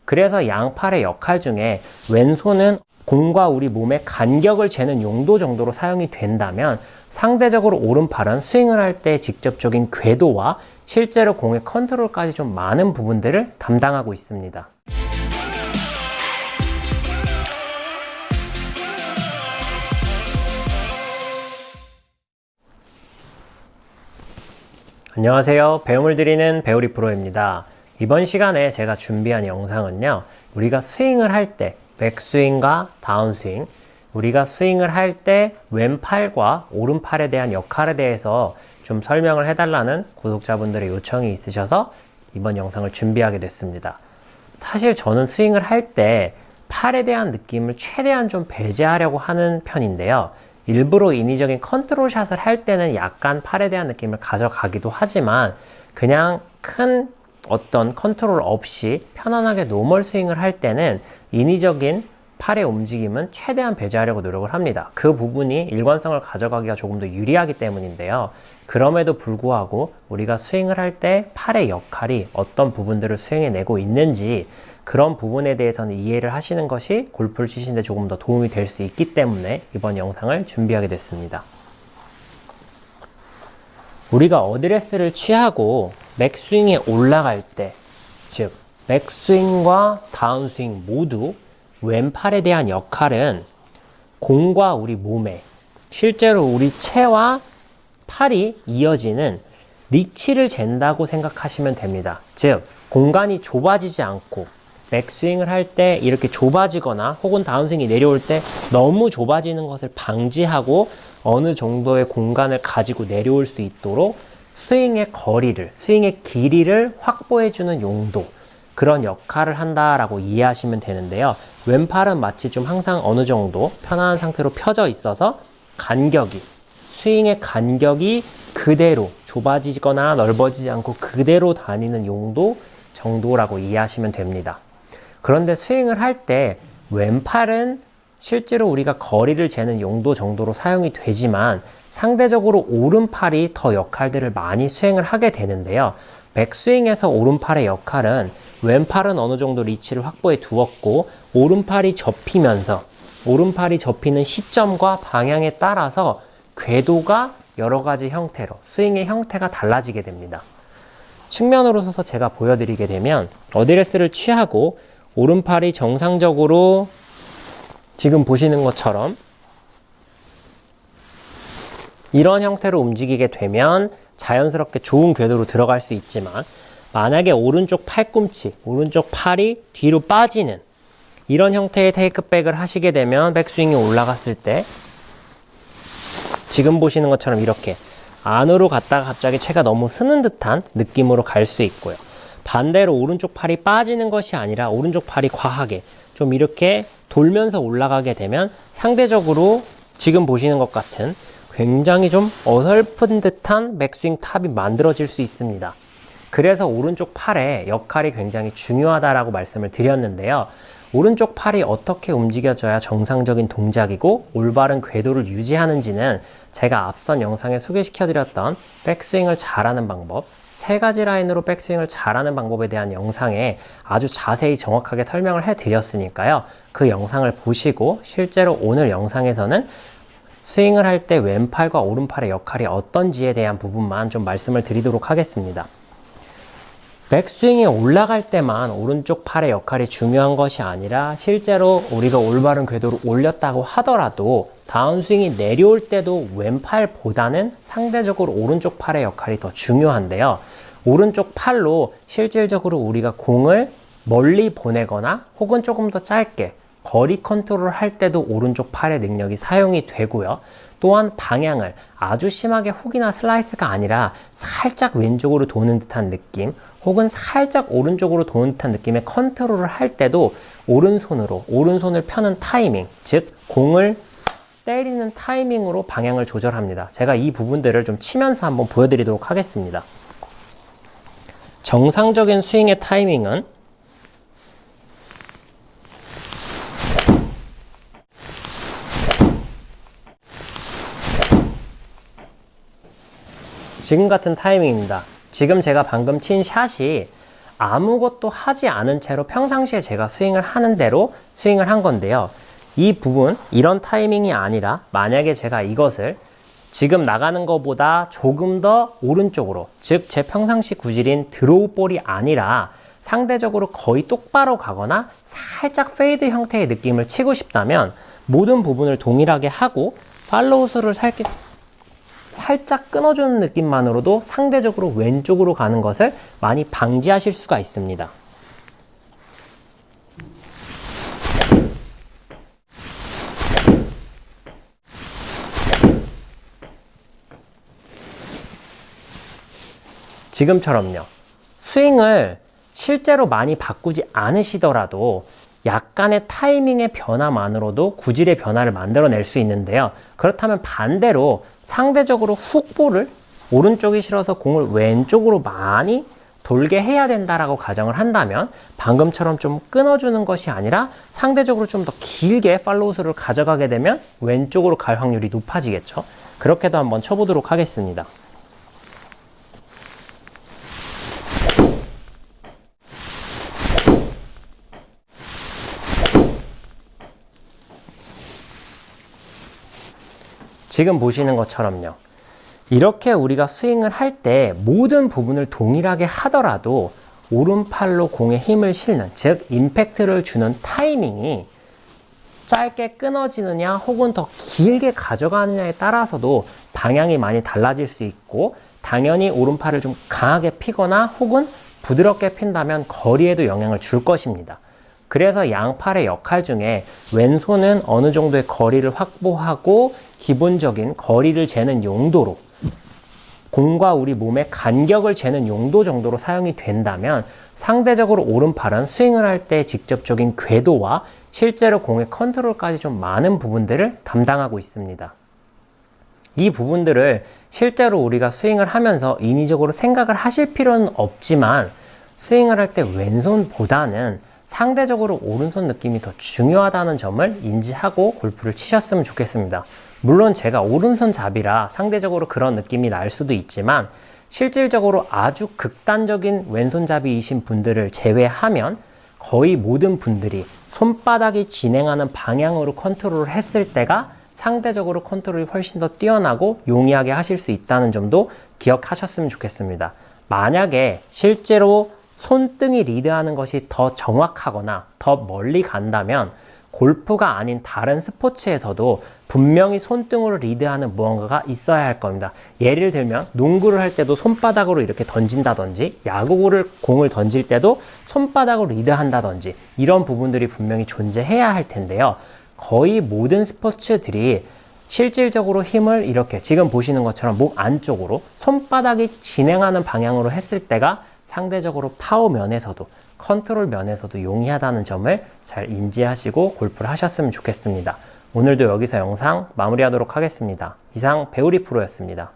그래서 양팔의 역할 중에 왼손은 공과 우리 몸의 간격을 재는 용도 정도로 사용이 된다면 상대적으로 오른팔은 스윙을 할 때 직접적인 궤도와 실제로 공의 컨트롤까지 좀 많은 부분들을 담당하고 있습니다. 안녕하세요. 배움을 드리는 배우리 프로입니다. 이번 시간에 제가 준비한 영상은요, 우리가 스윙을 할 때 백스윙과 다운스윙, 우리가 스윙을 할 때 왼팔과 오른팔에 대한 역할에 대해서 좀 설명을 해달라는 구독자분들의 요청이 있으셔서 이번 영상을 준비하게 됐습니다. 사실 저는 스윙을 할 때 팔에 대한 느낌을 최대한 좀 배제하려고 하는 편인데요. 일부러 인위적인 컨트롤 샷을 할 때는 약간 팔에 대한 느낌을 가져가기도 하지만 그냥 큰 어떤 컨트롤 없이 편안하게 노멀 스윙을 할 때는 인위적인 팔의 움직임은 최대한 배제하려고 노력을 합니다. 그 부분이 일관성을 가져가기가 조금 더 유리하기 때문인데요. 그럼에도 불구하고 우리가 스윙을 할 때 팔의 역할이 어떤 부분들을 수행해내고 있는지 그런 부분에 대해서는 이해를 하시는 것이 골프를 치시는데 조금 더 도움이 될 수 있기 때문에 이번 영상을 준비하게 됐습니다. 우리가 어드레스를 취하고 맥스윙에 올라갈 때, 즉 맥스윙과 다운스윙 모두 왼팔에 대한 역할은 공과 우리 몸에 실제로 우리 체와 팔이 이어지는 리치를 잰다고 생각하시면 됩니다. 즉 공간이 좁아지지 않고 백스윙을 할 때 이렇게 좁아지거나 혹은 다운스윙이 내려올 때 너무 좁아지는 것을 방지하고 어느 정도의 공간을 가지고 내려올 수 있도록 스윙의 거리를, 스윙의 길이를 확보해주는 용도, 그런 역할을 한다라고 이해하시면 되는데요. 왼팔은 마치 좀 항상 어느 정도 편안한 상태로 펴져 있어서 간격이, 스윙의 간격이 그대로 좁아지거나 넓어지지 않고 그대로 다니는 용도 정도라고 이해하시면 됩니다. 그런데 스윙을 할 때 왼팔은 실제로 우리가 거리를 재는 용도 정도로 사용이 되지만 상대적으로 오른팔이 더 역할들을 많이 수행을 하게 되는데요. 백스윙에서 오른팔의 역할은 왼팔은 어느 정도 리치를 확보해 두었고 오른팔이 접히면서 오른팔이 접히는 시점과 방향에 따라서 궤도가 여러 가지 형태로 스윙의 형태가 달라지게 됩니다. 측면으로 서서 제가 보여드리게 되면 어드레스를 취하고 오른팔이 정상적으로 지금 보시는 것처럼 이런 형태로 움직이게 되면 자연스럽게 좋은 궤도로 들어갈 수 있지만 만약에 오른쪽 팔꿈치, 오른쪽 팔이 뒤로 빠지는 이런 형태의 테이크백을 하시게 되면 백스윙이 올라갔을 때 지금 보시는 것처럼 이렇게 안으로 갔다가 갑자기 채가 너무 쓰는 듯한 느낌으로 갈 수 있고요. 반대로 오른쪽 팔이 빠지는 것이 아니라 오른쪽 팔이 과하게 좀 이렇게 돌면서 올라가게 되면 상대적으로 지금 보시는 것 같은 굉장히 좀 어설픈 듯한 백스윙 탑이 만들어질 수 있습니다. 그래서 오른쪽 팔의 역할이 굉장히 중요하다라고 말씀을 드렸는데요. 오른쪽 팔이 어떻게 움직여져야 정상적인 동작이고 올바른 궤도를 유지하는지는 제가 앞선 영상에 소개시켜드렸던 백스윙을 잘하는 방법, 3가지 라인으로 백스윙을 잘하는 방법에 대한 영상에 아주 자세히 정확하게 설명을 해드렸으니까요. 그 영상을 보시고 실제로 오늘 영상에서는 스윙을 할 때 왼팔과 오른팔의 역할이 어떤지에 대한 부분만 좀 말씀을 드리도록 하겠습니다. 백스윙이 올라갈 때만 오른쪽 팔의 역할이 중요한 것이 아니라 실제로 우리가 올바른 궤도로 올렸다고 하더라도 다운스윙이 내려올 때도 왼팔보다는 상대적으로 오른쪽 팔의 역할이 더 중요한데요. 오른쪽 팔로 실질적으로 우리가 공을 멀리 보내거나 혹은 조금 더 짧게 거리 컨트롤을 할 때도 오른쪽 팔의 능력이 사용이 되고요. 또한 방향을 아주 심하게 훅이나 슬라이스가 아니라 살짝 왼쪽으로 도는 듯한 느낌 혹은 살짝 오른쪽으로 도는 듯한 느낌의 컨트롤을 할 때도 오른손을 펴는 타이밍, 즉 공을 때리는 타이밍으로 방향을 조절합니다. 제가 이 부분들을 좀 치면서 한번 보여드리도록 하겠습니다. 정상적인 스윙의 타이밍은 지금 같은 타이밍입니다. 지금 제가 방금 친 샷이 아무것도 하지 않은 채로 평상시에 제가 스윙을 하는 대로 스윙을 한 건데요. 이 부분, 이런 타이밍이 아니라 만약에 제가 이것을 지금 나가는 것보다 조금 더 오른쪽으로, 즉 제 평상시 구질인 드로우 볼이 아니라 상대적으로 거의 똑바로 가거나 살짝 페이드 형태의 느낌을 치고 싶다면 모든 부분을 동일하게 하고 팔로우 스루를 살짝 끊어주는 느낌만으로도 상대적으로 왼쪽으로 가는 것을 많이 방지하실 수가 있습니다. 지금처럼요. 스윙을 실제로 많이 바꾸지 않으시더라도 약간의 타이밍의 변화만으로도 구질의 변화를 만들어낼 수 있는데요. 그렇다면 반대로 상대적으로 훅볼을 오른쪽이 싫어서 공을 왼쪽으로 많이 돌게 해야 된다라고 가정을 한다면 방금처럼 좀 끊어주는 것이 아니라 상대적으로 좀 더 길게 팔로우스를 가져가게 되면 왼쪽으로 갈 확률이 높아지겠죠. 그렇게도 한번 쳐보도록 하겠습니다. 지금 보시는 것처럼요. 이렇게 우리가 스윙을 할 때 모든 부분을 동일하게 하더라도 오른팔로 공에 힘을 실는, 즉 임팩트를 주는 타이밍이 짧게 끊어지느냐 혹은 더 길게 가져가느냐에 따라서도 방향이 많이 달라질 수 있고, 당연히 오른팔을 좀 강하게 피거나 혹은 부드럽게 핀다면 거리에도 영향을 줄 것입니다. 그래서 양팔의 역할 중에 왼손은 어느 정도의 거리를 확보하고 기본적인 거리를 재는 용도로, 공과 우리 몸의 간격을 재는 용도 정도로 사용이 된다면 상대적으로 오른팔은 스윙을 할 때 직접적인 궤도와 실제로 공의 컨트롤까지 좀 많은 부분들을 담당하고 있습니다. 이 부분들을 실제로 우리가 스윙을 하면서 인위적으로 생각을 하실 필요는 없지만 스윙을 할 때 왼손보다는 상대적으로 오른손 느낌이 더 중요하다는 점을 인지하고 골프를 치셨으면 좋겠습니다. 물론 제가 오른손 잡이라 상대적으로 그런 느낌이 날 수도 있지만 실질적으로 아주 극단적인 왼손잡이이신 분들을 제외하면 거의 모든 분들이 손바닥이 진행하는 방향으로 컨트롤을 했을 때가 상대적으로 컨트롤이 훨씬 더 뛰어나고 용이하게 하실 수 있다는 점도 기억하셨으면 좋겠습니다. 만약에 실제로 손등이 리드하는 것이 더 정확하거나 더 멀리 간다면 골프가 아닌 다른 스포츠에서도 분명히 손등으로 리드하는 무언가가 있어야 할 겁니다. 예를 들면 농구를 할 때도 손바닥으로 이렇게 던진다든지, 야구를 공을 던질 때도 손바닥으로 리드한다든지, 이런 부분들이 분명히 존재해야 할 텐데요. 거의 모든 스포츠들이 실질적으로 힘을 이렇게 지금 보시는 것처럼 목 안쪽으로 손바닥이 진행하는 방향으로 했을 때가 상대적으로 파워 면에서도 컨트롤 면에서도 용이하다는 점을 잘 인지하시고 골프를 하셨으면 좋겠습니다. 오늘도 여기서 영상 마무리하도록 하겠습니다. 이상 배우리 프로였습니다.